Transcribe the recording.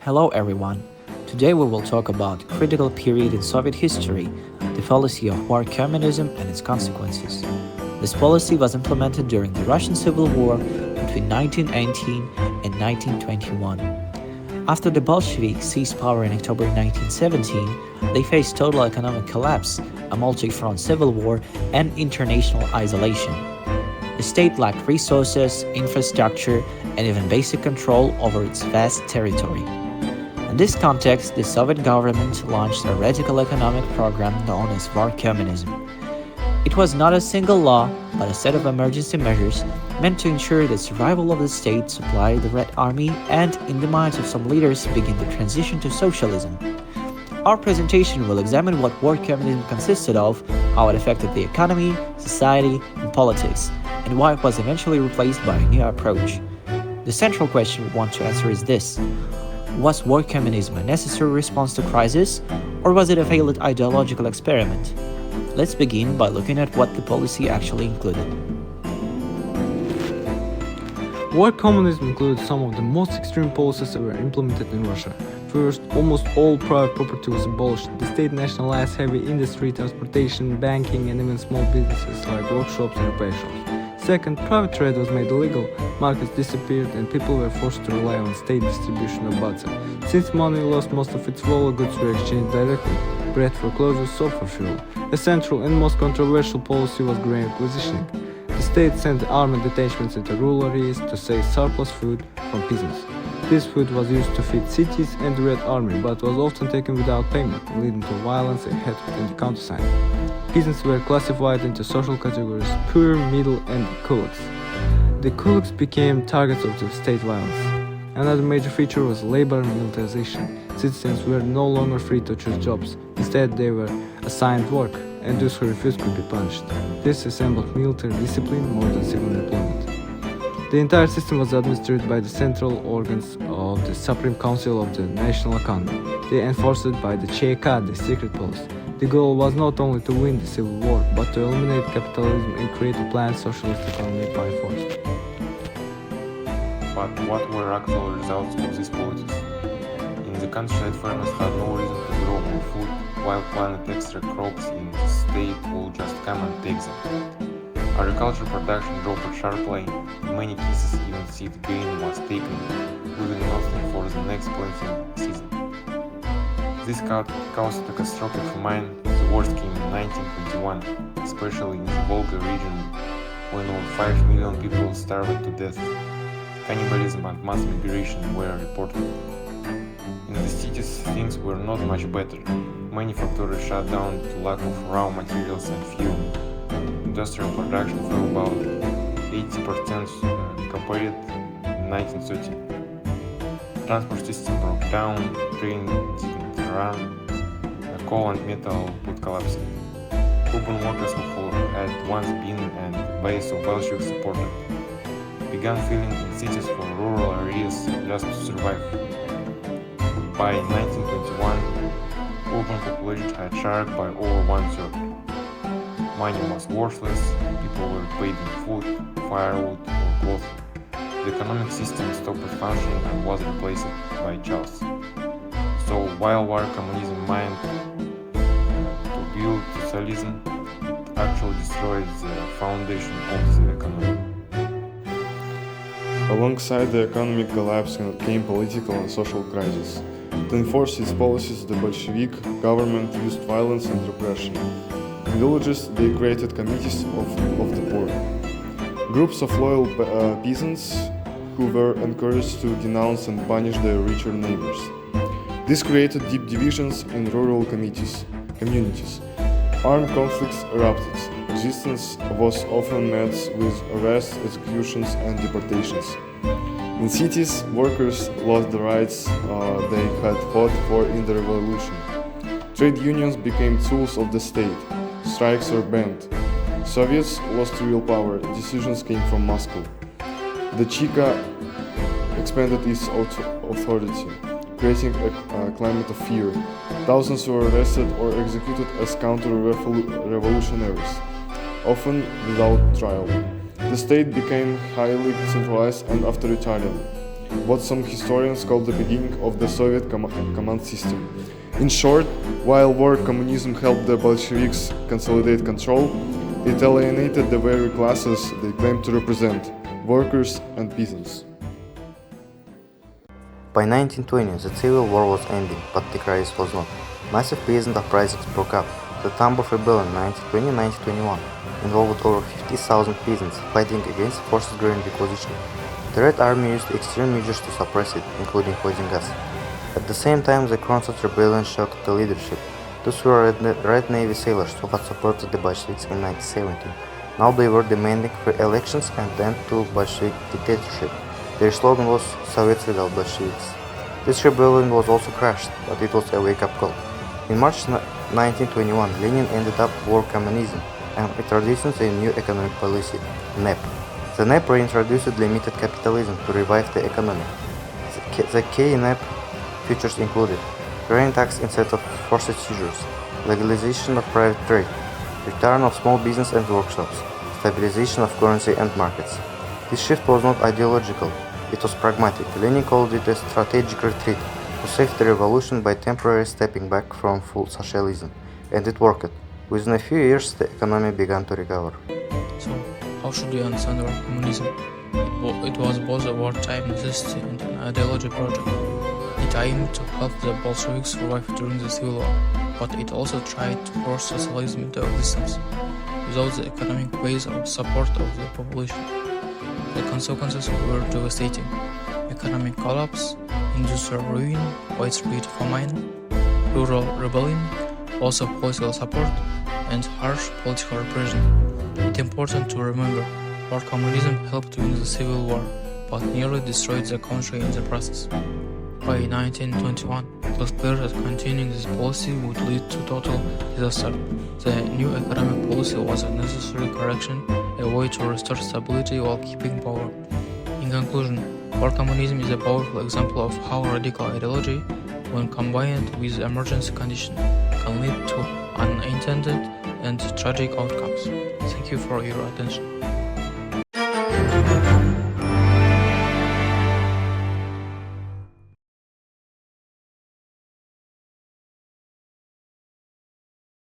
Hello everyone. Today we will talk about a critical period in Soviet history, the policy of war communism and its consequences. This policy was implemented during the Russian Civil War between 1918 and 1921. After the Bolsheviks seized power in October 1917, they faced total economic collapse, a multi-front civil war, and international isolation. The state lacked resources, infrastructure, and even basic control over its vast territory. In this context, the Soviet government launched a radical economic program known as war communism. It was not a single law, but a set of emergency measures meant to ensure the survival of the state, supply the Red Army, and, in the minds of some leaders, begin the transition to socialism. Our presentation will examine what war communism consisted of, how it affected the economy, society, and politics, and why it was eventually replaced by a new approach. The central question we want to answer is this: was war communism a necessary response to crisis, or was it a failed ideological experiment? Let's begin by looking at what the policy actually included. War communism included some of the most extreme policies ever implemented in Russia. First, almost all private property was abolished. The state nationalized heavy industry, transportation, banking, and even small businesses like workshops and repair shops. Second, private trade was made illegal, markets disappeared, and people were forced to rely on state distribution of baza. Since money lost most of its value, goods were exchanged directly: bread for clothes, soap for fuel. A central and most controversial policy was grain acquisition. The state sent armed detachments into rural areas to seize surplus food from peasants. This food was used to feed cities and the Red Army, but was often taken without payment, leading to violence and hatred in the countryside. Peasants were classified into social categories: poor, middle, and kulaks. The kulaks became targets of the state violence. Another major feature was labor militarization. Citizens were no longer free to choose jobs. Instead, they were assigned work, and those who refused could be punished. This resembled military discipline more than civil employment. The entire system was administered by the central organs of the Supreme Council of the National Economy. They enforced it by the ЧК, the secret police. The goal was not only to win the civil war, but to eliminate capitalism and create a planned socialist economy by force. But what were actual results of these policies? In the countryside, farmers had no reason to grow more food, while planted extra crops in the state would just come and take them. Agricultural production dropped sharply. In many cases, even seed grain was taken, leaving nothing for the next planting season. This caused a catastrophic famine. The worst came in 1921, especially in the Volga region, when over 5 million people starved to death. Cannibalism and mass migration were reported. In the cities, things were not much better. Many factories shut down due to lack of raw materials and fuel. Industrial production fell about 80% compared in 1930. Transport system broke down, train didn't run, coal and metal output collapsed. Urban workers who had once been and base of Bolshevik supported began filling in cities for rural areas just to survive. By 1921, urban population had shrunk by over one-third. Money was worthless, people were paid in food, firewood, or clothing. The economic system stopped functioning and was replaced by chaos. So while war communism meant to build socialism, it actually destroyed the foundation of the economy. Alongside the economic collapse came political and social crisis. To enforce its policies, the Bolshevik government used violence and repression. In villages, they created committees of the poor, groups of loyal peasants who were encouraged to denounce and punish their richer neighbors. This created deep divisions in rural communities. Armed conflicts erupted. Resistance was often met with arrests, executions, and deportations. In cities, workers lost the rights they had fought for in the revolution. Trade unions became tools of the state. Strikes were banned. Soviets lost real power. Decisions came from Moscow. The ЧК expanded its authority, creating a climate of fear. Thousands were arrested or executed as counter-revolutionaries, often without trial. The state became highly centralized and authoritarian. what some historians call the beginning of the Soviet command system. In short, while war communism helped the Bolsheviks consolidate control, it alienated the very classes they claimed to represent, workers and peasants. By 1920, the civil war was ending, but the crisis was not. Massive peasant uprisings broke out. The Tambov Rebellion 1920-1921 involved over 50,000 peasants fighting against forces during the Requisition. The Red Army used extreme measures to suppress it, including poison gas. At the same time, the Kronstadt Rebellion shocked the leadership. Those were Red Navy sailors who had supported the Bolsheviks in 1917. Now they were demanding free elections and end to Bolshevik dictatorship. Their slogan was "Soviets without Bolsheviks." This rebellion was also crushed, but it was a wake-up call. In March 1921, Lenin ended up war communism and introducing a new economic policy, NEP. The NEP reintroduced limited capitalism to revive the economy. The key NEP features included grain tax instead of forced seizures, legalization of private trade, return of small business and workshops, stabilization of currency and markets. This shift was not ideological, it was pragmatic. Lenin called it a strategic retreat to save the revolution by temporarily stepping back from full socialism, and it worked. Within a few years, the economy began to recover. So, how should we understand war communism? It was both a wartime necessity and an ideology project. It aimed to help the Bolsheviks survive during the Civil War, but it also tried to force socialism into existence without the economic base or support of the population. The consequences were devastating: economic collapse, industrial ruin, widespread famine, rural rebellion, loss of political support, and harsh political repression. It's important to remember, war communism helped win the Civil War, but nearly destroyed the country in the process. By 1921, it was clear that continuing this policy would lead to total disaster. The new economic policy was a necessary correction, a way to restore stability while keeping power. In conclusion, war communism is a powerful example of how radical ideology, when combined with emergency conditions, can lead to unintended and tragic outcomes. Thank you for your attention.